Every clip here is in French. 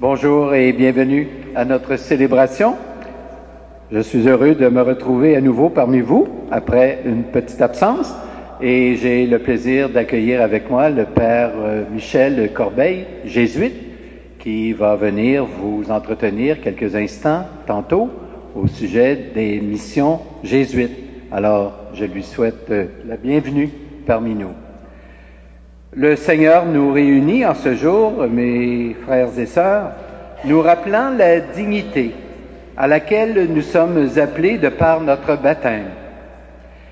Bonjour et bienvenue à notre célébration. Je suis heureux de me retrouver à nouveau parmi vous après une petite absence et j'ai le plaisir d'accueillir avec moi le Père Michel Corbeil, jésuite, qui va venir vous entretenir quelques instants tantôt au sujet des missions jésuites. Alors, je lui souhaite la bienvenue parmi nous. Le Seigneur nous réunit en ce jour, mes frères et sœurs, nous rappelant la dignité à laquelle nous sommes appelés de par notre baptême.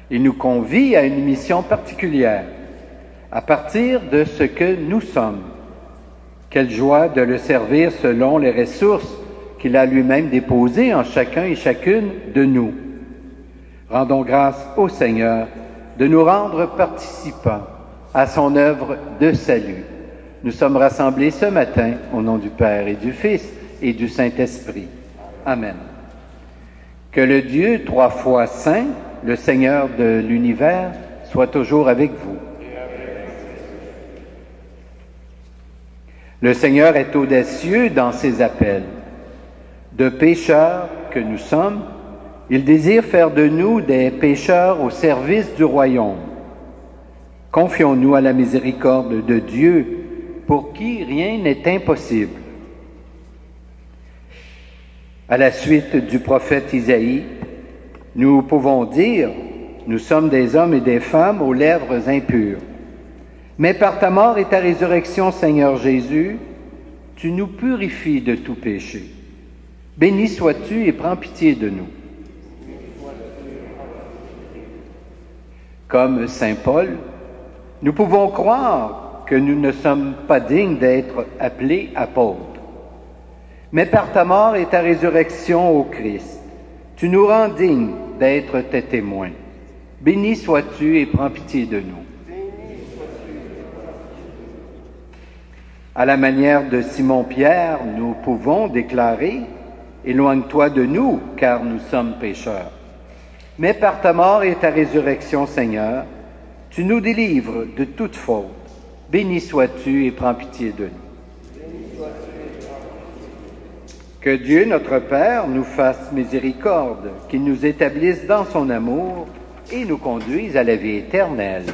Il nous convie à une mission particulière, à partir de ce que nous sommes. Quelle joie de le servir selon les ressources qu'il a lui-même déposées en chacun et chacune de nous. Rendons grâce au Seigneur de nous rendre participants à son œuvre de salut. Nous sommes rassemblés ce matin au nom du Père et du Fils et du Saint-Esprit. Amen. Que le Dieu trois fois saint, le Seigneur de l'univers, soit toujours avec vous. Le Seigneur est audacieux dans ses appels. De pécheurs que nous sommes, il désire faire de nous des pécheurs au service du royaume. Confions-nous à la miséricorde de Dieu, pour qui rien n'est impossible. À la suite du prophète Isaïe, nous pouvons dire « Nous sommes des hommes et des femmes aux lèvres impures. Mais par ta mort et ta résurrection, Seigneur Jésus, tu nous purifies de tout péché. Béni sois-tu et prends pitié de nous. » Comme saint Paul, nous pouvons croire que nous ne sommes pas dignes d'être appelés apôtres. Mais par ta mort et ta résurrection, ô Christ, tu nous rends dignes d'être tes témoins. Béni sois-tu et prends pitié de nous. À la manière de Simon-Pierre, nous pouvons déclarer « Éloigne-toi de nous, car nous sommes pécheurs. » Mais par ta mort et ta résurrection, Seigneur, tu nous délivres de toute faute. Béni sois-tu et prends pitié de nous. Que Dieu, notre Père, nous fasse miséricorde, qu'il nous établisse dans son amour et nous conduise à la vie éternelle.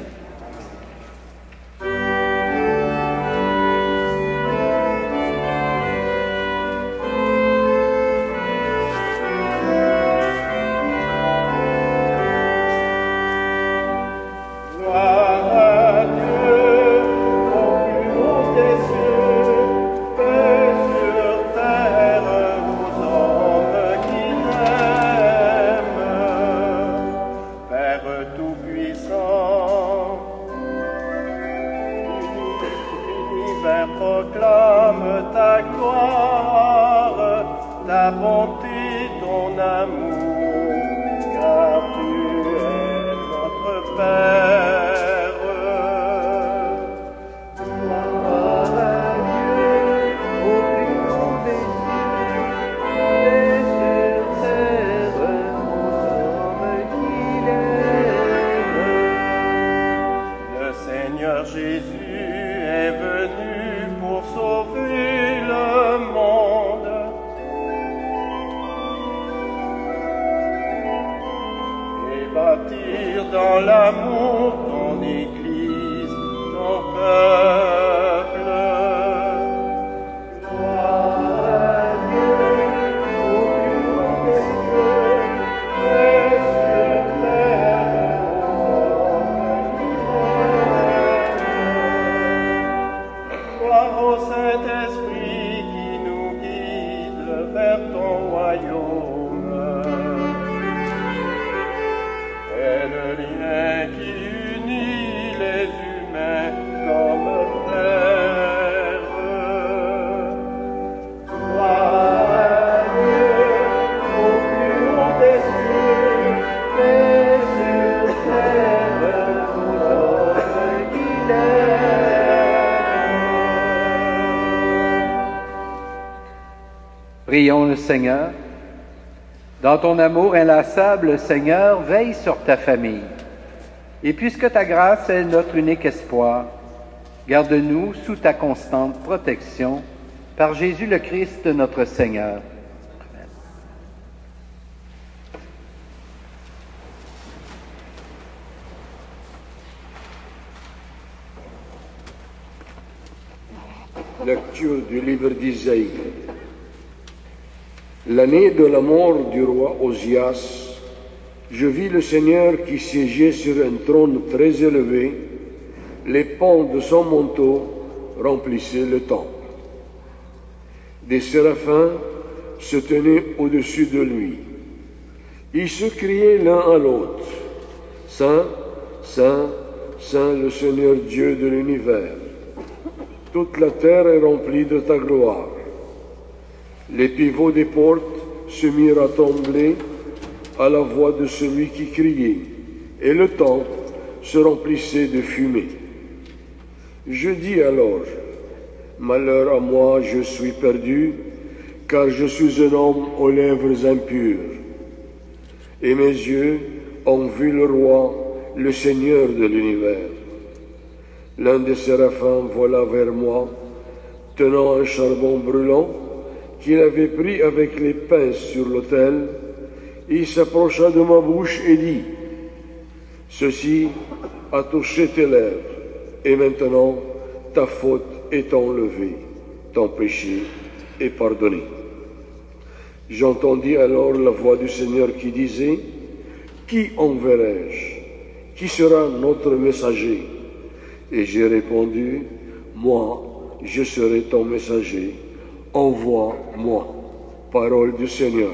Prions le Seigneur. Dans ton amour inlassable, Seigneur, veille sur ta famille. Et puisque ta grâce est notre unique espoir, garde-nous sous ta constante protection Par Jésus le Christ, notre Seigneur. Lecture du livre d'Isaïe. L'année de la mort du roi Osias, je vis le Seigneur qui siégeait sur un trône très élevé. Les pans de son manteau remplissaient le temple. Des séraphins se tenaient au-dessus de lui. Ils se criaient l'un à l'autre, « Saint, Saint, Saint le Seigneur Dieu de l'univers. Toute la terre est remplie de ta gloire. » Les pivots des portes se mirent à trembler à la voix de celui qui criait, et le temple se remplissait de fumée. Je dis alors, malheur à moi, je suis perdu, car je suis un homme aux lèvres impures. Et mes yeux ont vu le roi, le Seigneur de l'univers. L'un des séraphins vola vers moi, tenant un charbon brûlant qu'il avait pris avec les pinces sur l'autel. Il s'approcha de ma bouche et dit, « Ceci a touché tes lèvres, et maintenant ta faute est enlevée, ton péché est pardonné. » J'entendis alors la voix du Seigneur qui disait, « Qui enverrai-je? Qui sera notre messager ?» Et j'ai répondu, « Moi, je serai ton messager. Envoie-moi. » Parole du Seigneur.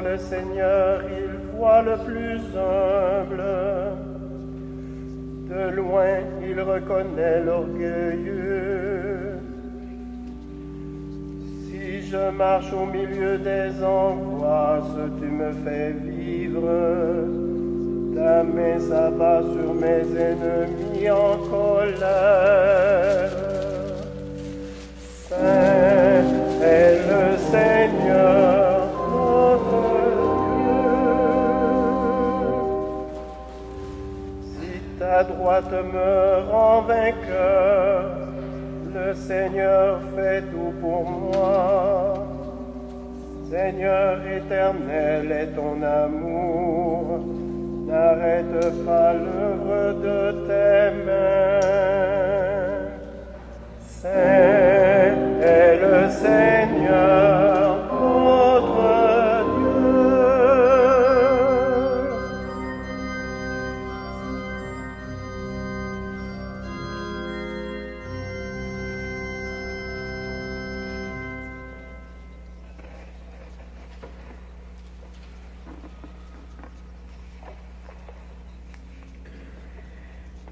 Le Seigneur, il voit le plus humble. De loin, il reconnaît l'orgueilleux. Si je marche au milieu des angoisses, tu me fais vivre. Ta main s'abat sur mes ennemis en colère. Saint est le Seigneur. Ta droite me rend vainqueur, le Seigneur fait tout pour moi. Seigneur éternel est ton amour, n'arrête pas l'œuvre de tes mains. C'est le Seigneur, notre Dieu.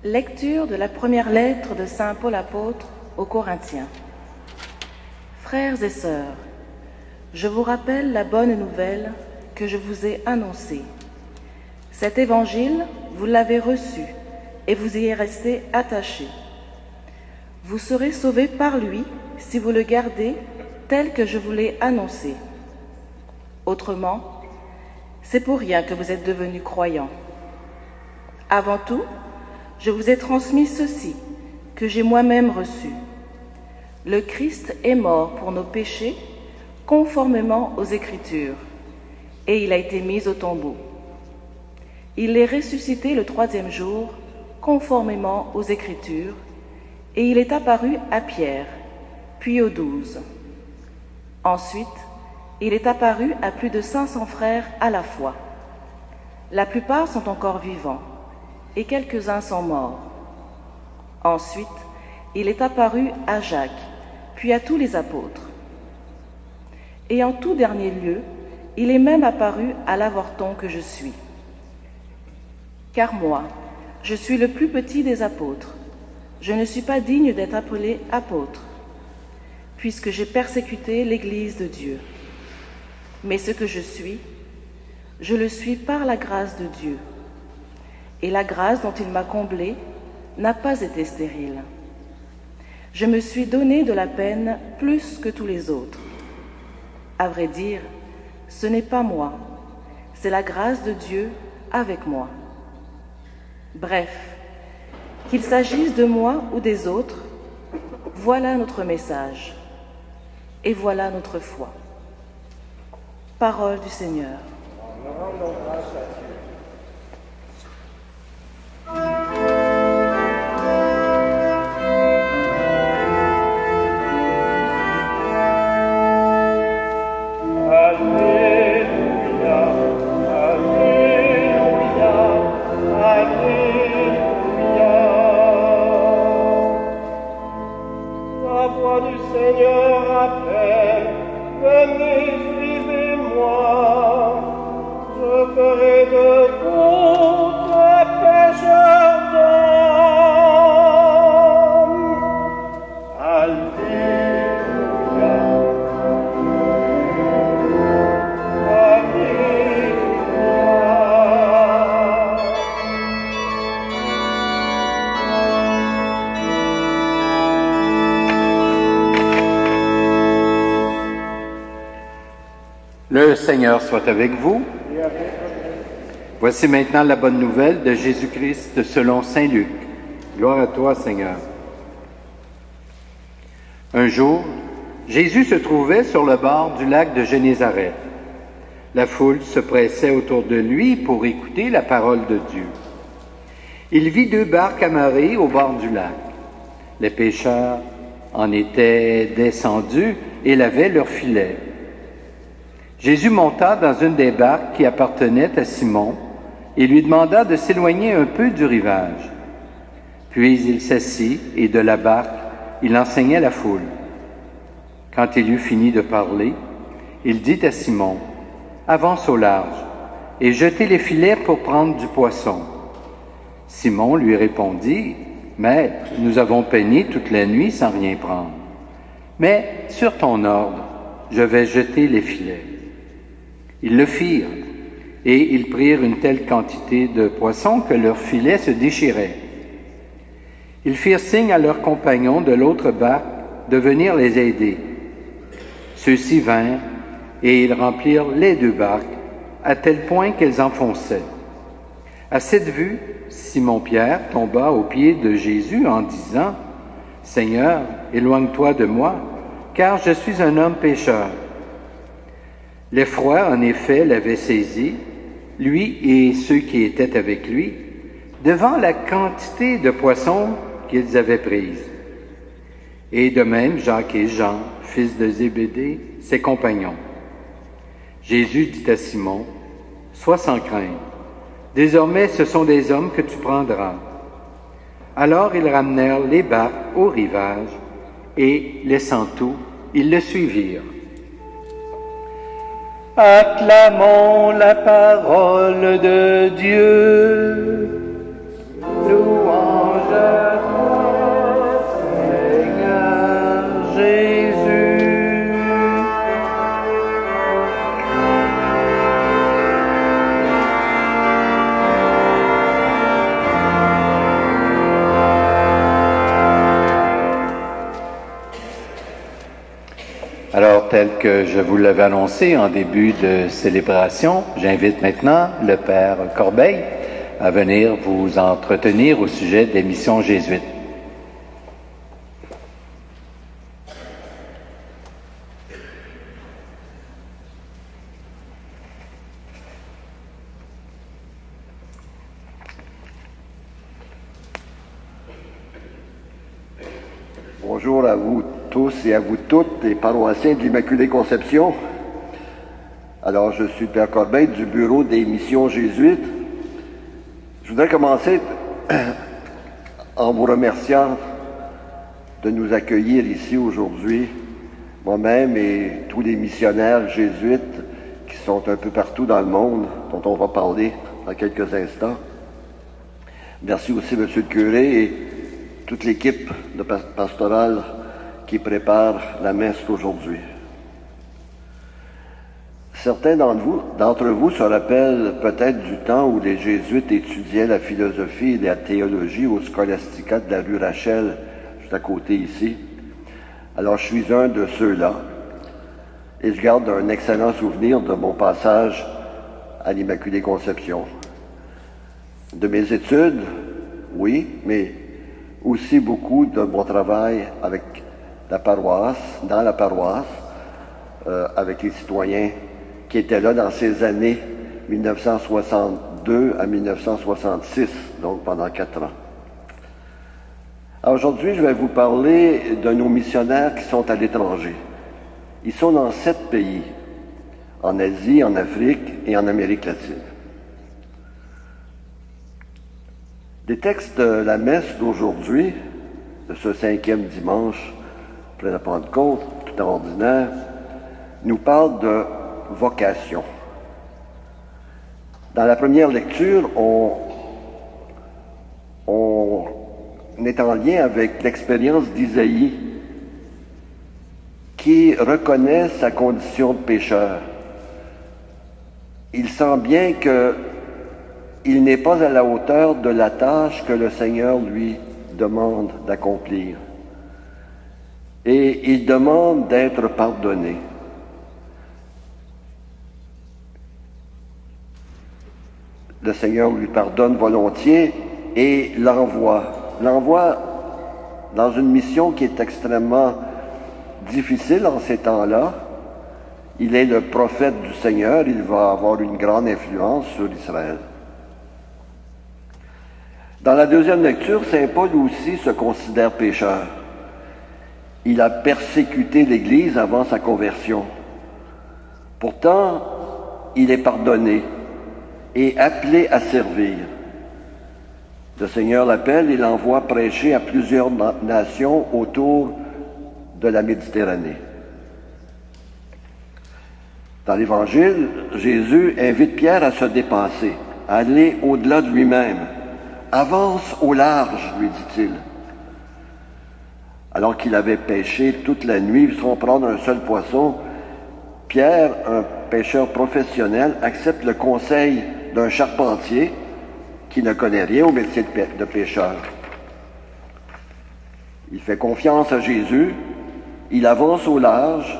Lecture de la première lettre de saint Paul apôtre aux Corinthiens. Frères et sœurs, je vous rappelle la bonne nouvelle que je vous ai annoncée. Cet évangile, vous l'avez reçu et vous y êtes restés attachés. Vous serez sauvés par lui si vous le gardez tel que je vous l'ai annoncé. Autrement, c'est pour rien que vous êtes devenus croyants. Avant tout, je vous ai transmis ceci, que j'ai moi-même reçu. Le Christ est mort pour nos péchés, conformément aux Écritures, et il a été mis au tombeau. Il est ressuscité le 3e jour, conformément aux Écritures, et il est apparu à Pierre, puis aux 12. Ensuite, il est apparu à plus de 500 frères à la fois. La plupart sont encore vivants, et quelques-uns sont morts. Ensuite, il est apparu à Jacques, puis à tous les apôtres. Et en tout dernier lieu, il est même apparu à l'avorton que je suis. Car moi, je suis le plus petit des apôtres. Je ne suis pas digne d'être appelé apôtre, puisque j'ai persécuté l'Église de Dieu. Mais ce que je suis, je le suis par la grâce de Dieu. Et la grâce dont il m'a comblé n'a pas été stérile. Je me suis donné de la peine plus que tous les autres. À vrai dire, ce n'est pas moi, c'est la grâce de Dieu avec moi. Bref, qu'il s'agisse de moi ou des autres, voilà notre message et voilà notre foi. Parole du Seigneur. Rendons grâce à Dieu. Le Seigneur soit avec vous. Voici maintenant la bonne nouvelle de Jésus-Christ selon saint Luc. Gloire à toi, Seigneur. Un jour, Jésus se trouvait sur le bord du lac de Génézareth. La foule se pressait autour de lui pour écouter la parole de Dieu. Il vit 2 barques amarrées au bord du lac. Les pêcheurs en étaient descendus et lavaient leurs filets. Jésus monta dans une des barques qui appartenait à Simon et lui demanda de s'éloigner un peu du rivage. Puis il s'assit et de la barque, il enseignait la foule. Quand il eut fini de parler, il dit à Simon, « Avance au large et jetez les filets pour prendre du poisson. » Simon lui répondit, « Maître, nous avons peiné toute la nuit sans rien prendre. Mais sur ton ordre, je vais jeter les filets. » Ils le firent, et ils prirent une telle quantité de poissons que leurs filets se déchiraient. Ils firent signe à leurs compagnons de l'autre barque de venir les aider. Ceux-ci vinrent, et ils remplirent les 2 barques, à tel point qu'elles enfonçaient. À cette vue, Simon-Pierre tomba aux pieds de Jésus en disant, « Seigneur, éloigne-toi de moi, car je suis un homme pécheur. » L'effroi, en effet, l'avait saisi, lui et ceux qui étaient avec lui, devant la quantité de poissons qu'ils avaient prise. Et de même Jacques et Jean, fils de Zébédée, ses compagnons. Jésus dit à Simon, « Sois sans crainte, désormais ce sont des hommes que tu prendras. » Alors ils ramenèrent les barques au rivage, et, laissant tout, ils le suivirent. Acclamons la parole de Dieu. Louange à toi, Seigneur Jésus. Alors, tel que je vous l'avais annoncé en début de célébration, j'invite maintenant le Père Corbeil à venir vous entretenir au sujet des missions jésuites. Bonjour à vous tous et à vous toutes, les paroissiens de l'Immaculée Conception. Alors, je suis Père Corbeil du Bureau des missions jésuites. Je voudrais commencer en vous remerciant de nous accueillir ici aujourd'hui, moi-même et tous les missionnaires jésuites qui sont un peu partout dans le monde, dont on va parler dans quelques instants. Merci aussi, Monsieur le curé, et toute l'équipe de pastorale qui prépare la messe d'aujourd'hui. Certains d'entre vous se rappellent peut-être du temps où les jésuites étudiaient la philosophie et la théologie au Scholastica de la rue Rachel, juste à côté ici. Alors je suis un de ceux-là et je garde un excellent souvenir de mon passage à l'Immaculée Conception. De mes études, oui, mais aussi beaucoup de mon travail avec la paroisse, dans la paroisse, avec les citoyens qui étaient là dans ces années 1962 à 1966, donc pendant 4 ans. Alors aujourd'hui, je vais vous parler de nos missionnaires qui sont à l'étranger. Ils sont dans 7 pays, en Asie, en Afrique et en Amérique latine. Les textes de la messe d'aujourd'hui, de ce 5e dimanche après la Pentecôte, tout ordinaire, nous parlent de vocation. Dans la première lecture, on est en lien avec l'expérience d'Isaïe qui reconnaît sa condition de pécheur. Il sent bien qu'il n'est pas à la hauteur de la tâche que le Seigneur lui demande d'accomplir. Et il demande d'être pardonné. Le Seigneur lui pardonne volontiers et l'envoie dans une mission qui est extrêmement difficile en ces temps-là. Il est le prophète du Seigneur, il va avoir une grande influence sur Israël. Dans la deuxième lecture, saint Paul aussi se considère pécheur. Il a persécuté l'Église avant sa conversion. Pourtant, il est pardonné et appelé à servir. Le Seigneur l'appelle et l'envoie prêcher à plusieurs nations autour de la Méditerranée. Dans l'Évangile, Jésus invite Pierre à se dépasser, à aller au-delà de lui-même. « Avance au large », lui dit-il. Alors qu'il avait pêché toute la nuit sans prendre un seul poisson, Pierre, un pêcheur professionnel, accepte le conseil d'un charpentier qui ne connaît rien au métier de pêcheur. Il fait confiance à Jésus, il avance au large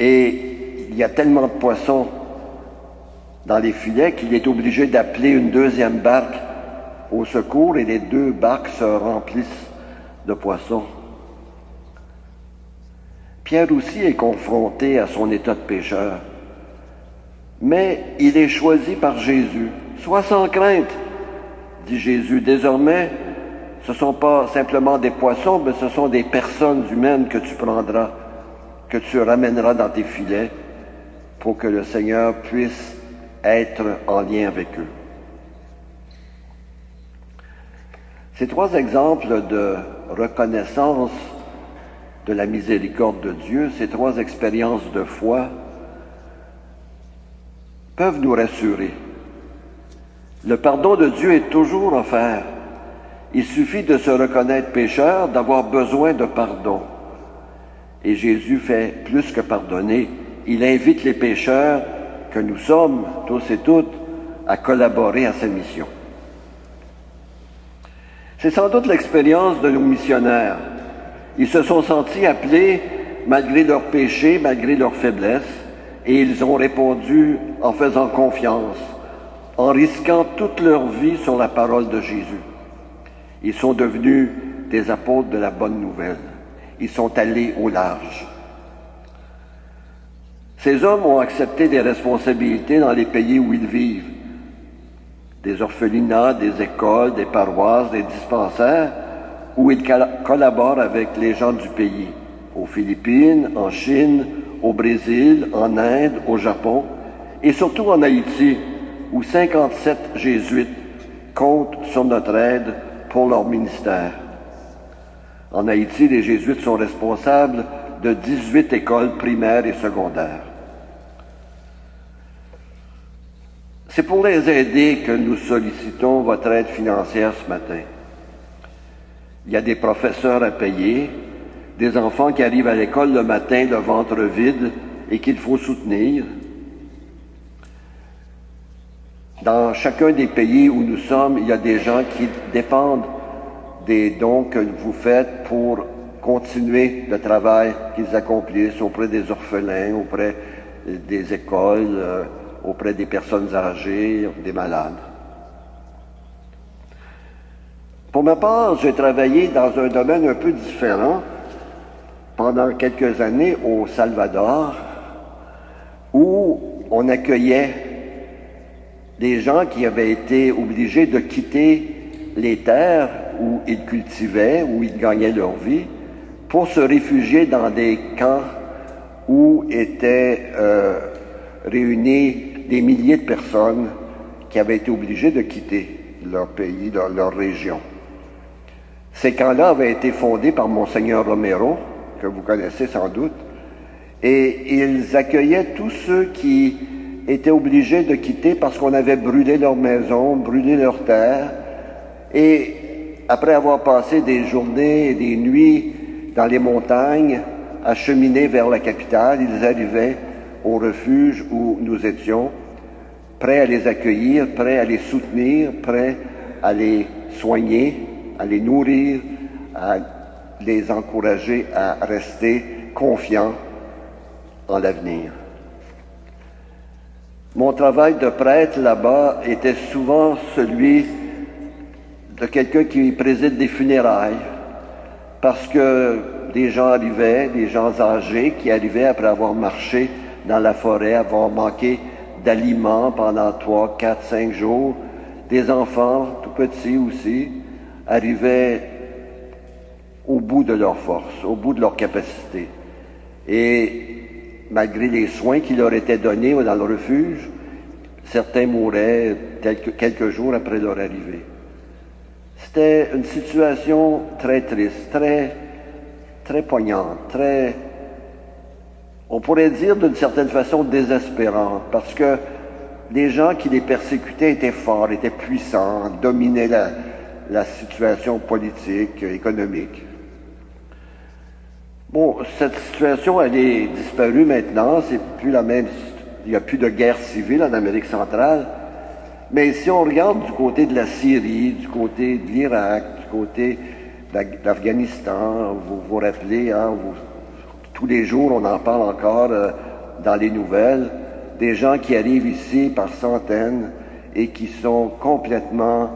et il y a tellement de poissons dans les filets qu'il est obligé d'appeler une deuxième barque au secours et les 2 barques se remplissent de poissons. Pierre aussi est confronté à son état de pécheur. Mais il est choisi par Jésus. Sois sans crainte, dit Jésus. Désormais, ce ne sont pas simplement des poissons, mais ce sont des personnes humaines que tu prendras, que tu ramèneras dans tes filets pour que le Seigneur puisse être en lien avec eux. Ces trois exemples de reconnaissance de la miséricorde de Dieu, ces trois expériences de foi, peuvent nous rassurer. Le pardon de Dieu est toujours offert. Il suffit de se reconnaître pécheur, d'avoir besoin de pardon. Et Jésus fait plus que pardonner. Il invite les pécheurs que nous sommes, tous et toutes, à collaborer à sa mission. C'est sans doute l'expérience de nos missionnaires. Ils se sont sentis appelés malgré leurs péchés, malgré leurs faiblesses, et ils ont répondu en faisant confiance, en risquant toute leur vie sur la parole de Jésus. Ils sont devenus des apôtres de la bonne nouvelle. Ils sont allés au large. Ces hommes ont accepté des responsabilités dans les pays où ils vivent. Des orphelinats, des écoles, des paroisses, des dispensaires, où ils collaborent avec les gens du pays. Aux Philippines, en Chine, au Brésil, en Inde, au Japon, et surtout en Haïti, où 57 jésuites comptent sur notre aide pour leur ministère. En Haïti, les jésuites sont responsables de 18 écoles primaires et secondaires. C'est pour les aider que nous sollicitons votre aide financière ce matin. Il y a des professeurs à payer, des enfants qui arrivent à l'école le matin le ventre vide et qu'il faut soutenir. Dans chacun des pays où nous sommes, il y a des gens qui dépendent des dons que vous faites pour continuer le travail qu'ils accomplissent auprès des orphelins, auprès des écoles, auprès des personnes âgées, des malades. Pour ma part, j'ai travaillé dans un domaine un peu différent pendant quelques années au Salvador, où on accueillait des gens qui avaient été obligés de quitter les terres où ils cultivaient, où ils gagnaient leur vie, pour se réfugier dans des camps où étaient réunis des milliers de personnes qui avaient été obligées de quitter leur pays, leur région. Ces camps-là avaient été fondés par Monseigneur Romero, que vous connaissez sans doute, et ils accueillaient tous ceux qui étaient obligés de quitter parce qu'on avait brûlé leur maison, brûlé leurs terres, et après avoir passé des journées et des nuits dans les montagnes, à cheminer vers la capitale, ils arrivaient au refuge où nous étions, prêts à les accueillir, prêts à les soutenir, prêts à les soigner, à les nourrir, à les encourager à rester confiants en l'avenir. Mon travail de prêtre là-bas était souvent celui de quelqu'un qui préside des funérailles, parce que des gens arrivaient, des gens âgés qui arrivaient après avoir marché dans la forêt, avoir manqué d'aliments pendant 3, 4, 5 jours. Des enfants, tout petits aussi, arrivaient au bout de leur force, au bout de leur capacité. Et malgré les soins qui leur étaient donnés dans le refuge, certains mouraient quelques jours après leur arrivée. C'était une situation très triste, très poignante, on pourrait dire d'une certaine façon désespérante, parce que les gens qui les persécutaient étaient forts, étaient puissants, dominaient la situation politique, économique. Bon, cette situation, elle est disparue maintenant, c'est plus la même, il n'y a plus de guerre civile en Amérique centrale, mais si on regarde du côté de la Syrie, du côté de l'Irak, du côté de l'Afghanistan, vous vous rappelez, tous les jours on en parle encore dans les nouvelles, des gens qui arrivent ici par centaines et qui sont complètement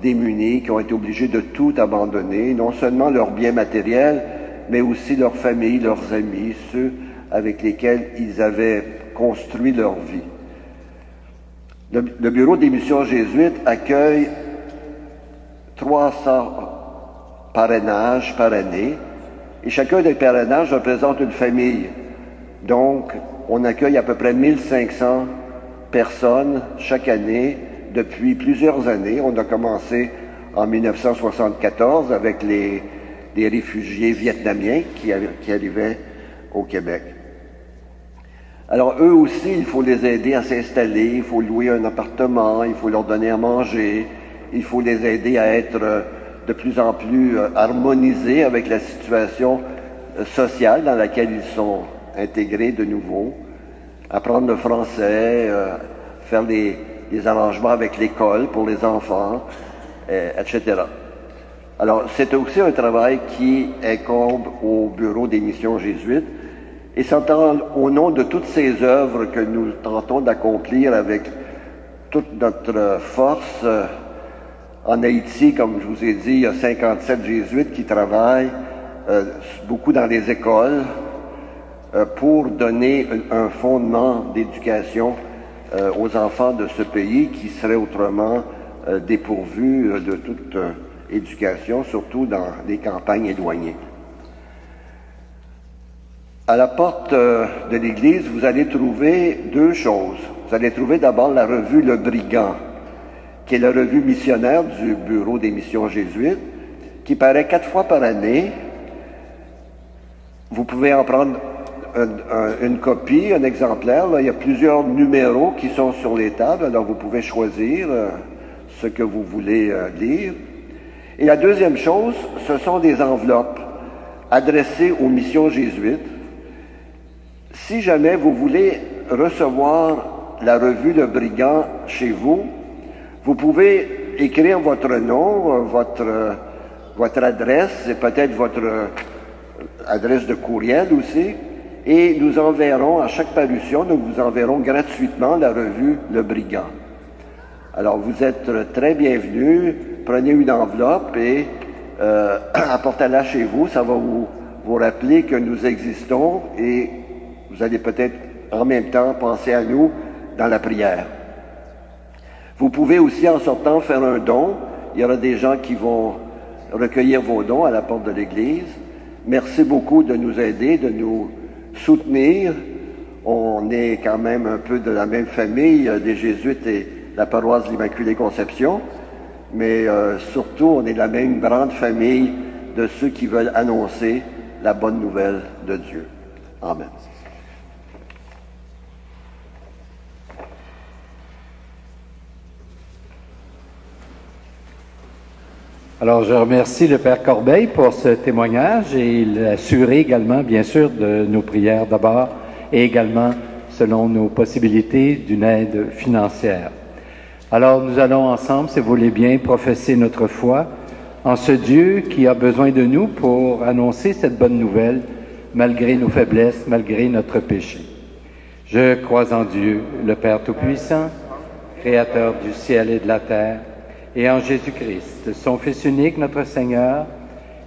démunis, qui ont été obligés de tout abandonner, non seulement leurs biens matériels, mais aussi leur famille, leurs amis, ceux avec lesquels ils avaient construit leur vie. Le bureau des missions jésuites accueille 300 parrainages par année, et chacun des parrainages représente une famille. Donc, on accueille à peu près 1500 personnes chaque année depuis plusieurs années. On a commencé en 1974 avec les réfugiés vietnamiens qui arrivaient au Québec. Alors, eux aussi, il faut les aider à s'installer, il faut louer un appartement, il faut leur donner à manger, il faut les aider à être de plus en plus harmonisés avec la situation sociale dans laquelle ils sont intégrés de nouveau, apprendre le français, faire des arrangements avec l'école pour les enfants, etc. Alors, c'est aussi un travail qui incombe au Bureau des missions jésuites, et c'est au nom de toutes ces œuvres que nous tentons d'accomplir avec toute notre force. En Haïti, comme je vous ai dit, il y a 57 jésuites qui travaillent, beaucoup dans les écoles, pour donner un fondement d'éducation aux enfants de ce pays qui seraient autrement dépourvus de toute éducation, surtout dans les campagnes éloignées. À la porte de l'église, vous allez trouver deux choses. Vous allez trouver d'abord la revue Le Brigand, qui est la revue missionnaire du Bureau des missions jésuites, qui paraît 4 fois par année. Vous pouvez en prendre une copie, un exemplaire. Là, il y a plusieurs numéros qui sont sur les tables, alors vous pouvez choisir ce que vous voulez lire. Et la deuxième chose, ce sont des enveloppes adressées aux missions jésuites. Si jamais vous voulez recevoir la revue Le Brigand chez vous, vous pouvez écrire votre nom, votre adresse et peut-être votre adresse de courriel aussi, et nous enverrons, à chaque parution, nous vous enverrons gratuitement la revue Le Brigand. Alors, vous êtes très bienvenus. Prenez une enveloppe et apportez-la chez vous. Ça va vous rappeler que nous existons et vous allez peut-être en même temps penser à nous dans la prière. Vous pouvez aussi, en sortant, faire un don. Il y aura des gens qui vont recueillir vos dons à la porte de l'Église. Merci beaucoup de nous aider, de nous soutenir. On est quand même un peu de la même famille des Jésuites et la paroisse de l'Immaculée Conception, mais surtout, on est de la même grande famille de ceux qui veulent annoncer la bonne nouvelle de Dieu. Amen. Alors, je remercie le Père Corbeil pour ce témoignage et l'assurer également, bien sûr, de nos prières d'abord et également, selon nos possibilités, d'une aide financière. Alors, nous allons ensemble, si vous voulez bien, professer notre foi en ce Dieu qui a besoin de nous pour annoncer cette bonne nouvelle, malgré nos faiblesses, malgré notre péché. Je crois en Dieu, le Père Tout-Puissant, Créateur du ciel et de la terre, et en Jésus-Christ, son Fils unique, notre Seigneur,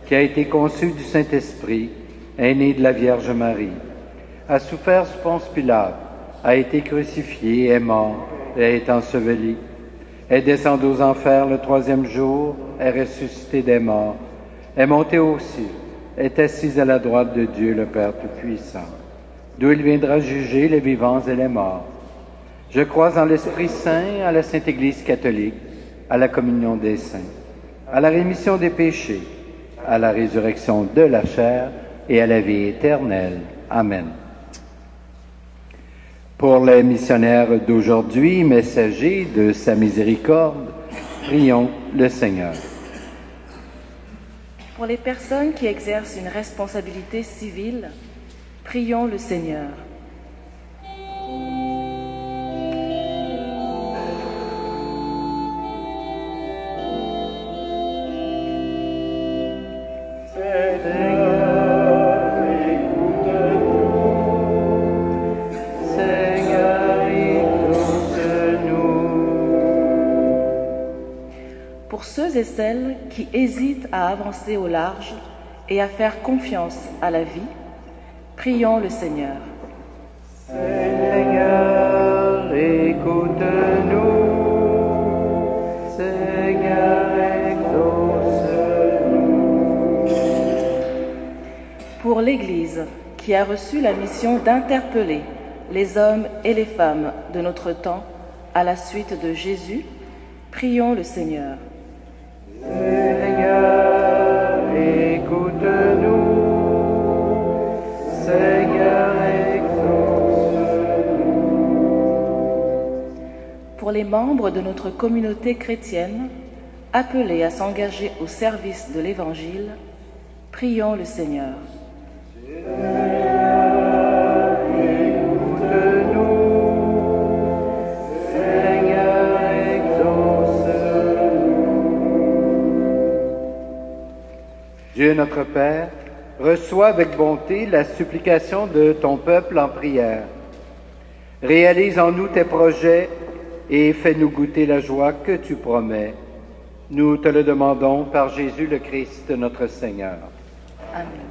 qui a été conçu du Saint-Esprit, est né de la Vierge Marie, a souffert sous Ponce Pilate, a été crucifié, est mort, et est enseveli, est descendu aux enfers le 3e jour, est ressuscité des morts, est monté aux cieux, est assis à la droite de Dieu, le Père Tout-Puissant, d'où il viendra juger les vivants et les morts. Je crois en l'Esprit Saint, à la Sainte Église catholique, à la communion des saints, à la rémission des péchés, à la résurrection de la chair et à la vie éternelle. Amen. Pour les missionnaires d'aujourd'hui, messagers de sa miséricorde, prions le Seigneur. Pour les personnes qui exercent une responsabilité civile, prions le Seigneur. Pour ceux et celles qui hésitent à avancer au large et à faire confiance à la vie, prions le Seigneur. Seigneur, écoute-nous. l'Église qui a reçu la mission d'interpeller les hommes et les femmes de notre temps à la suite de Jésus, prions le Seigneur. Seigneur, écoute-nous. Seigneur, exauce-nous. Pour les membres de notre communauté chrétienne, appelés à s'engager au service de l'Évangile, prions le Seigneur. Seigneur, écoute-nous. Seigneur, exauce-nous. Dieu notre Père, reçois avec bonté la supplication de ton peuple en prière. Réalise en nous tes projets et fais-nous goûter la joie que tu promets. Nous te le demandons par Jésus le Christ, notre Seigneur. Amen.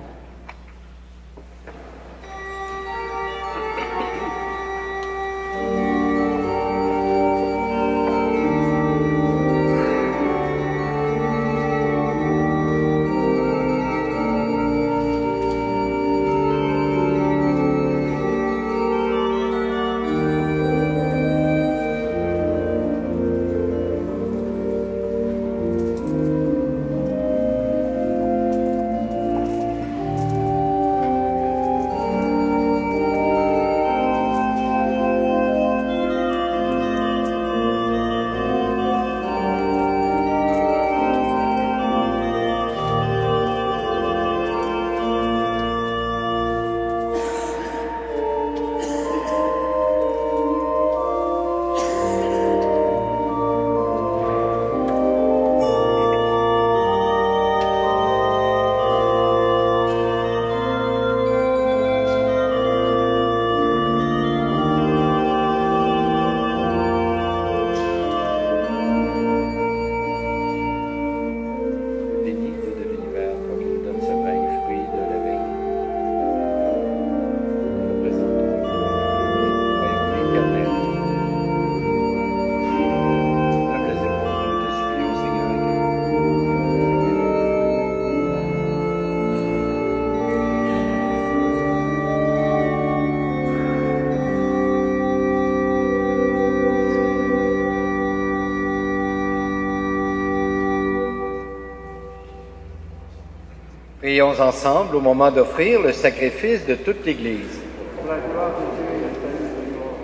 Prions ensemble au moment d'offrir le sacrifice de toute l'Église. Pour la gloire de Dieu et le salut du monde.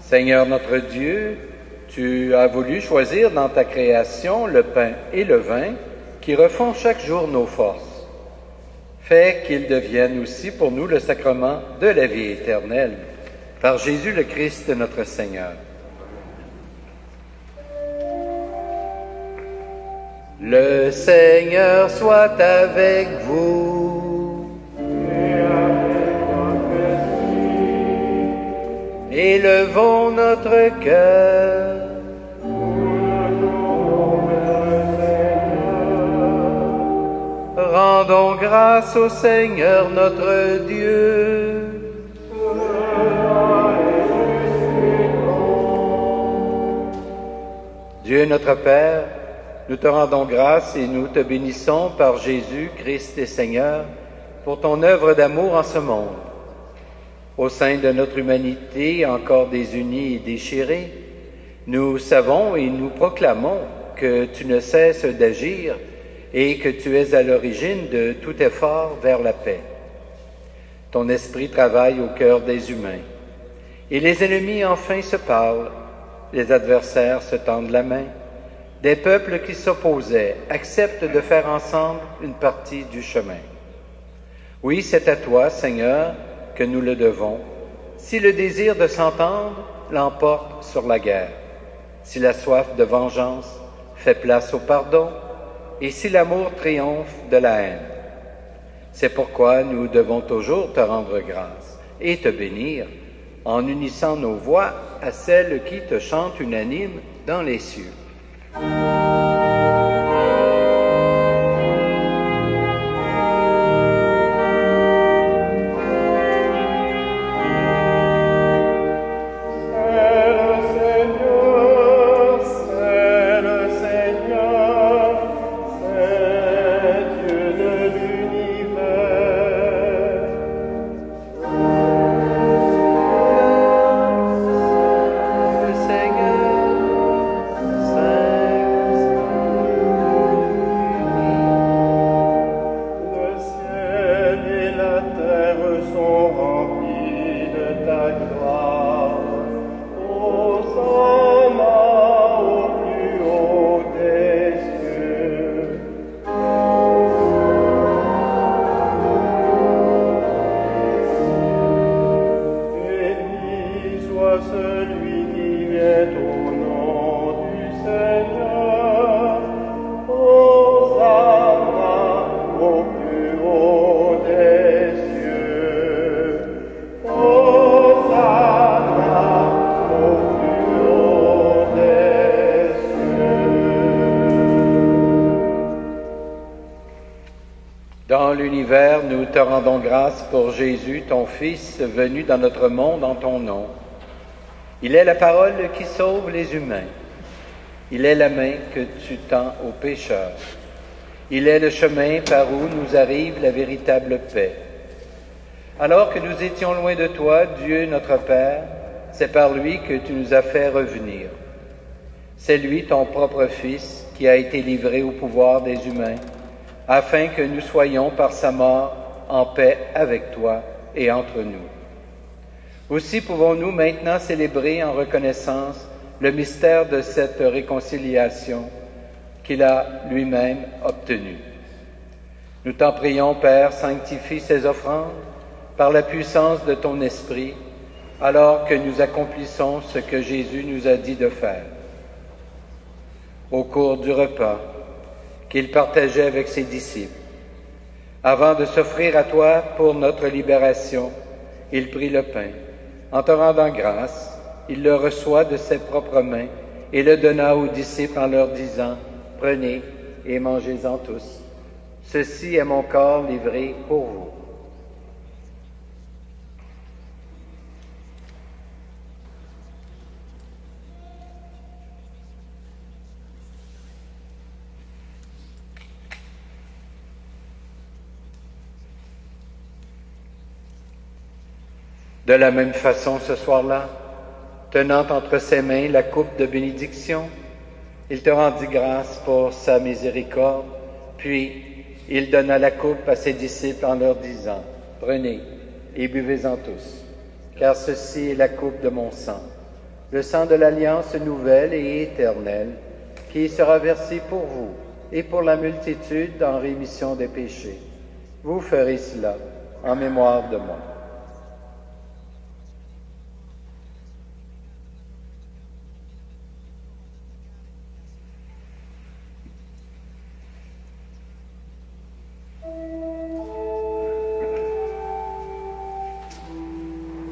Seigneur notre Dieu, tu as voulu choisir dans ta création le pain et le vin qui refont chaque jour nos forces. Fais qu'ils deviennent aussi pour nous le sacrement de la vie éternelle, par Jésus le Christ notre Seigneur. Le Seigneur soit avec vous. Et avec votre esprit, Élevons notre cœur. Rendons grâce au Seigneur notre Dieu. Dieu notre Père, nous te rendons grâce et nous te bénissons par Jésus, Christ et Seigneur, pour ton œuvre d'amour en ce monde. Au sein de notre humanité encore désunie et déchirée, nous savons et nous proclamons que tu ne cesses d'agir et que tu es à l'origine de tout effort vers la paix. Ton esprit travaille au cœur des humains, et les ennemis enfin se parlent, les adversaires se tendent la main. Des peuples qui s'opposaient acceptent de faire ensemble une partie du chemin. Oui, c'est à toi, Seigneur, que nous le devons, si le désir de s'entendre l'emporte sur la guerre, si la soif de vengeance fait place au pardon, et si l'amour triomphe de la haine. C'est pourquoi nous devons toujours te rendre grâce et te bénir, en unissant nos voix à celles qui te chantent unanimes dans les cieux. c'est Dieu de l'univers. Dans l'univers, nous te rendons grâce pour Jésus, ton Fils, venu dans notre monde en ton nom. Il est la parole qui sauve les humains. Il est la main que tu tends aux pécheurs. Il est le chemin par où nous arrive la véritable paix. Alors que nous étions loin de toi, Dieu notre Père, c'est par lui que tu nous as fait revenir. C'est lui, ton propre Fils, qui a été livré au pouvoir des humains, afin que nous soyons par sa mort en paix avec toi et entre nous. Aussi pouvons-nous maintenant célébrer en reconnaissance le mystère de cette réconciliation qu'il a lui-même obtenue. Nous t'en prions, Père, sanctifie ces offrandes par la puissance de ton Esprit, alors que nous accomplissons ce que Jésus nous a dit de faire. Au cours du repas qu'il partageait avec ses disciples, avant de s'offrir à toi pour notre libération, il prit le pain. En te rendant grâce, il le reçoit de ses propres mains et le donna aux disciples en leur disant, « Prenez et mangez-en tous. Ceci est mon corps livré pour vous. » De la même façon, ce soir-là, tenant entre ses mains la coupe de bénédiction, il te rendit grâce pour sa miséricorde, puis il donna la coupe à ses disciples en leur disant, « Prenez et buvez-en tous, car ceci est la coupe de mon sang, le sang de l'alliance nouvelle et éternelle, qui sera versé pour vous et pour la multitude en rémission des péchés. Vous ferez cela en mémoire de moi. »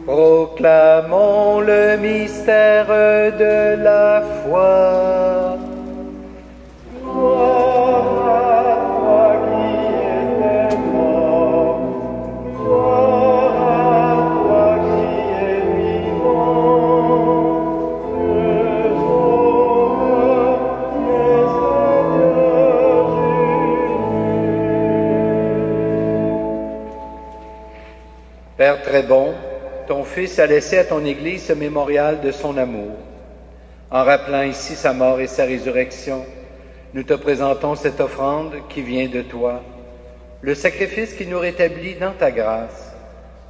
Proclamons le mystère de la foi. Gloire à toi qui étais mort, gloire à toi qui es vivant, le Sauveur, le Seigneur Jésus. Père très bon, ton Fils a laissé à ton Église ce mémorial de son amour. En rappelant ici sa mort et sa résurrection, nous te présentons cette offrande qui vient de toi, le sacrifice qui nous rétablit dans ta grâce.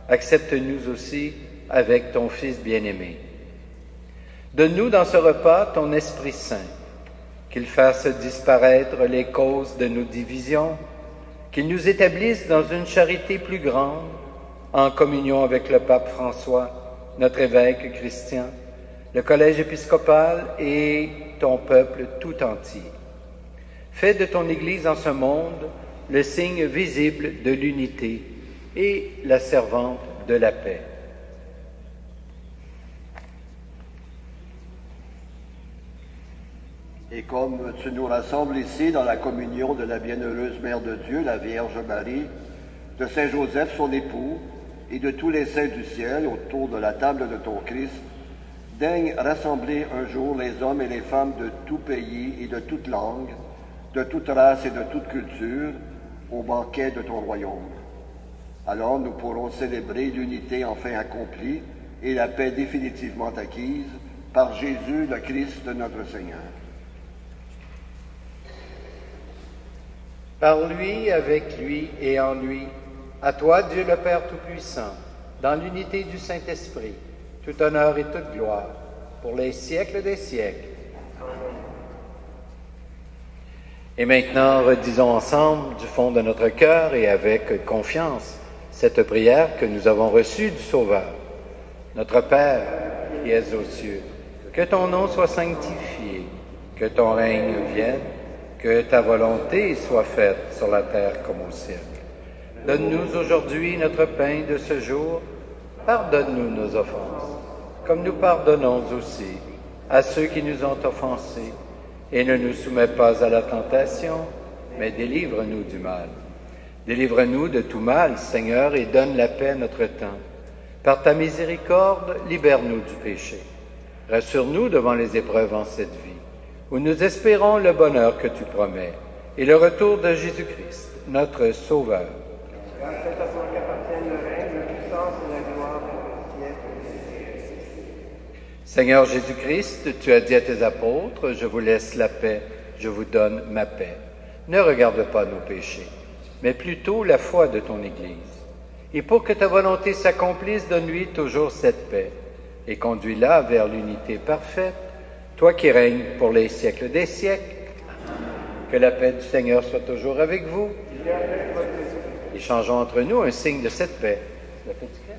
Accepte-nous aussi avec ton Fils bien-aimé. Donne-nous dans ce repas ton Esprit Saint, qu'il fasse disparaître les causes de nos divisions, qu'il nous établisse dans une charité plus grande, en communion avec le pape François, notre évêque Christian, le collège épiscopal et ton peuple tout entier. Fais de ton Église en ce monde le signe visible de l'unité et la servante de la paix. Et comme tu nous rassembles ici dans la communion de la bienheureuse Mère de Dieu, la Vierge Marie, de Saint Joseph, son époux, et de tous les saints du ciel autour de la table de ton Christ, daigne rassembler un jour les hommes et les femmes de tout pays et de toute langue, de toute race et de toute culture, au banquet de ton royaume. Alors nous pourrons célébrer l'unité enfin accomplie et la paix définitivement acquise par Jésus le Christ notre Seigneur. Par lui, avec lui et en lui, à toi, Dieu le Père Tout-Puissant, dans l'unité du Saint-Esprit, tout honneur et toute gloire, pour les siècles des siècles. Et maintenant, redisons ensemble, du fond de notre cœur et avec confiance, cette prière que nous avons reçue du Sauveur. Notre Père, qui es aux cieux, que ton nom soit sanctifié, que ton règne vienne, que ta volonté soit faite sur la terre comme au ciel. Donne-nous aujourd'hui notre pain de ce jour. Pardonne-nous nos offenses, comme nous pardonnons aussi à ceux qui nous ont offensés. Et ne nous soumets pas à la tentation, mais délivre-nous du mal. Délivre-nous de tout mal, Seigneur, et donne la paix à notre temps. Par ta miséricorde, libère-nous du péché. Rassure-nous devant les épreuves en cette vie, où nous espérons le bonheur que tu promets et le retour de Jésus-Christ, notre Sauveur. Car c'est à toi qu'appartiennent le règne, la puissance et la gloire pour les siècles. Seigneur Jésus-Christ, tu as dit à tes apôtres, je vous laisse la paix, je vous donne ma paix. Ne regarde pas nos péchés, mais plutôt la foi de ton Église. Et pour que ta volonté s'accomplisse, donne-lui toujours cette paix, et conduis-la vers l'unité parfaite, toi qui règnes pour les siècles des siècles. Que la paix du Seigneur soit toujours avec vous. Échangeons entre nous un signe de cette paix. La paix du Christ,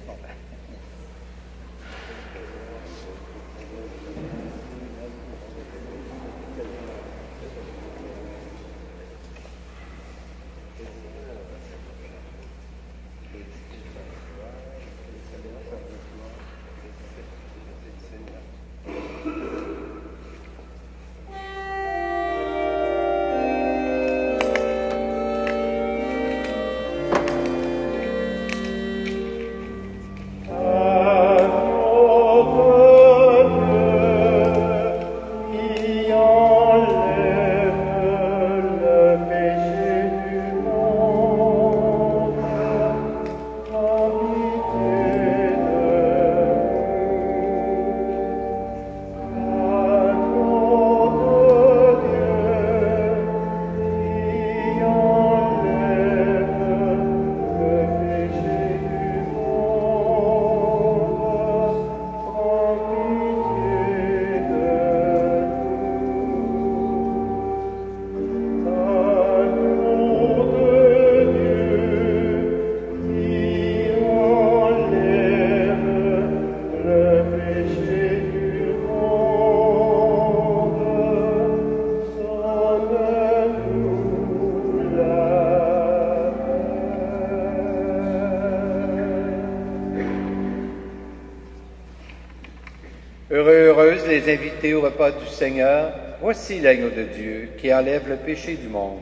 Heureuses les invités au repas du Seigneur, voici l'agneau de Dieu qui enlève le péché du monde.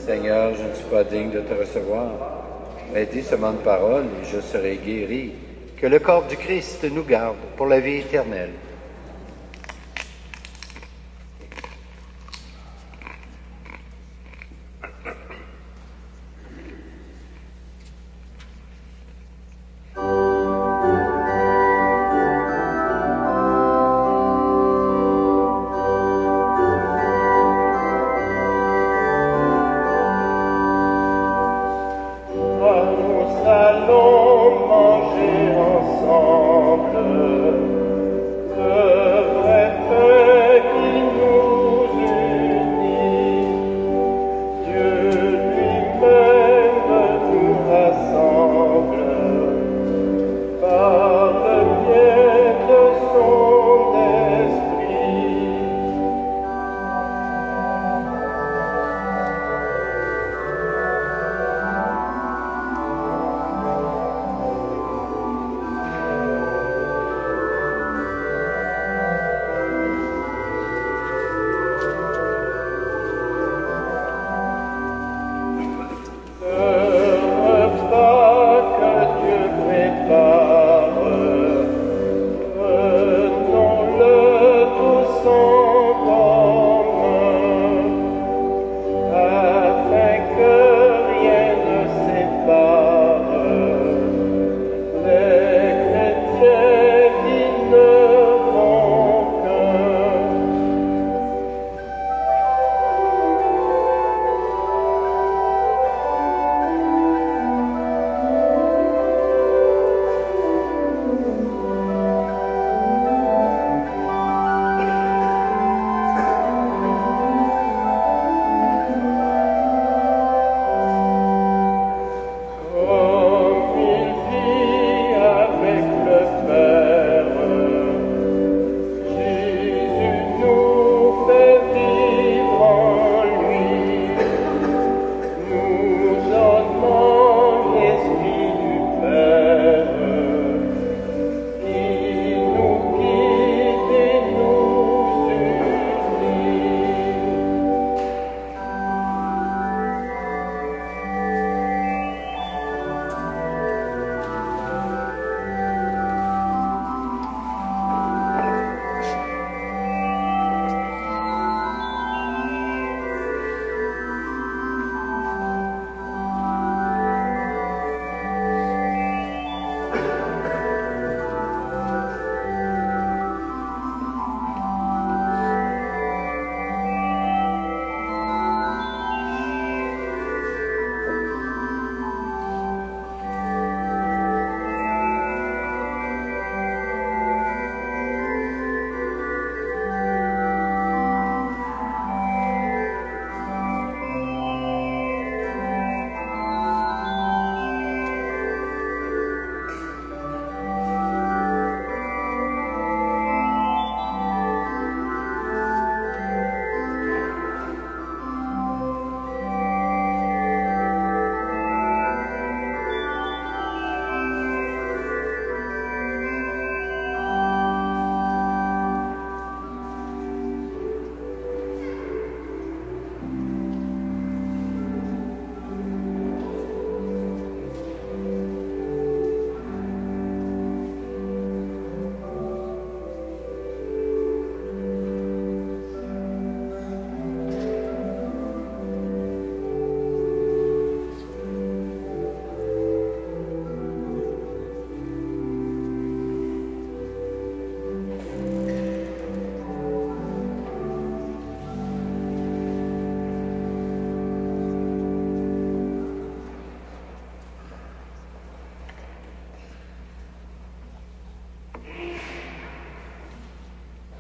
Seigneur, je ne suis pas digne de te recevoir, mais dis seulement une parole et je serai guéri. Que le corps du Christ nous garde pour la vie éternelle. Nous allons manger ensemble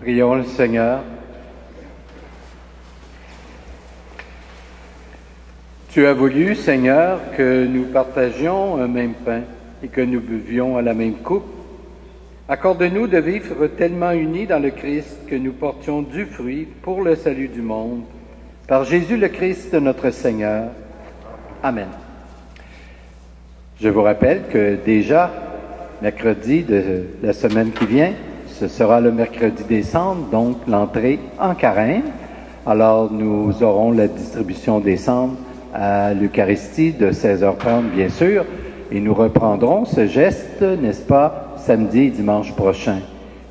Prions le Seigneur. Tu as voulu, Seigneur, que nous partagions un même pain et que nous buvions à la même coupe. Accorde-nous de vivre tellement unis dans le Christ que nous portions du fruit pour le salut du monde. Par Jésus le Christ, notre Seigneur. Amen. Je vous rappelle que déjà, mercredi de la semaine qui vient, ce sera le mercredi décembre, donc l'entrée en carême. Alors, nous aurons la distribution des cendres à l'Eucharistie de 16h30, bien sûr, et nous reprendrons ce geste, n'est-ce pas, samedi et dimanche prochain,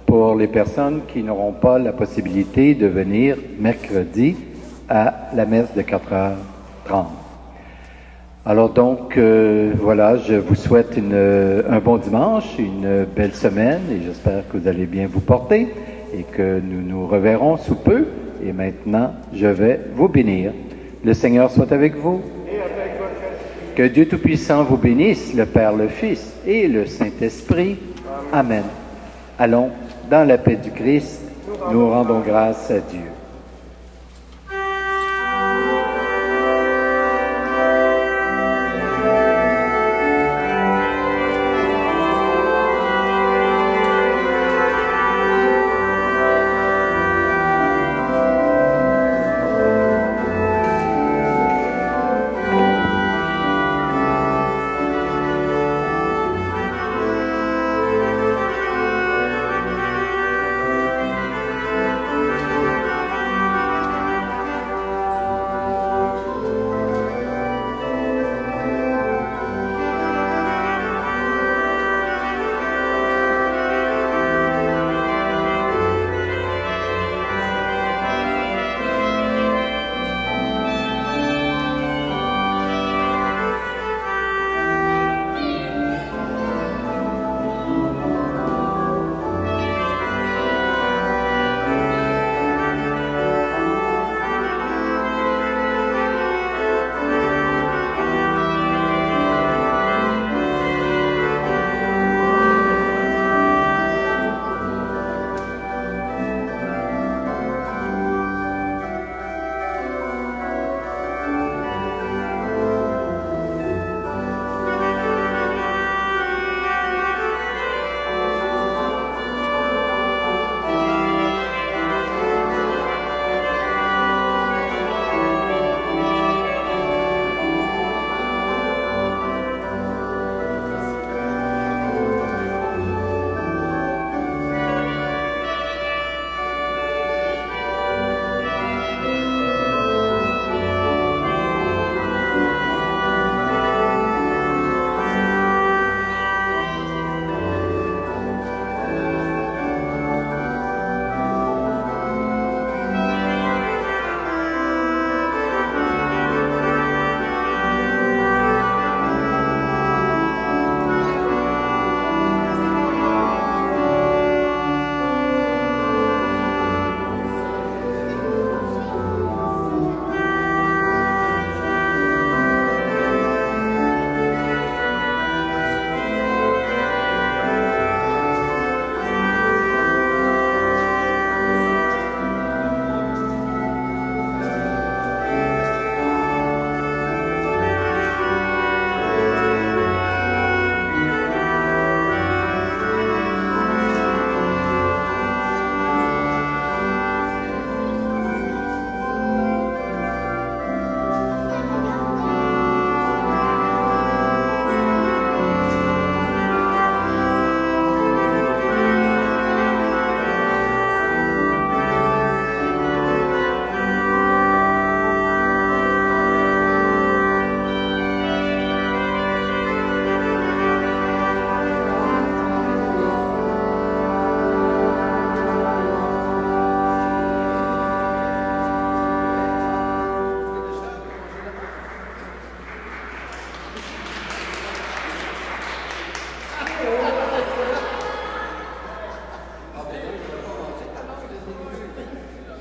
pour les personnes qui n'auront pas la possibilité de venir mercredi à la messe de 4h30. Alors donc, voilà, je vous souhaite un bon dimanche, une belle semaine, et j'espère que vous allez bien vous porter, et que nous nous reverrons sous peu. Et maintenant, je vais vous bénir. Le Seigneur soit avec vous. Et avec votre esprit. Que Dieu Tout-Puissant vous bénisse, le Père, le Fils et le Saint-Esprit. Amen. Allons, dans la paix du Christ, nous rendons grâce à Dieu.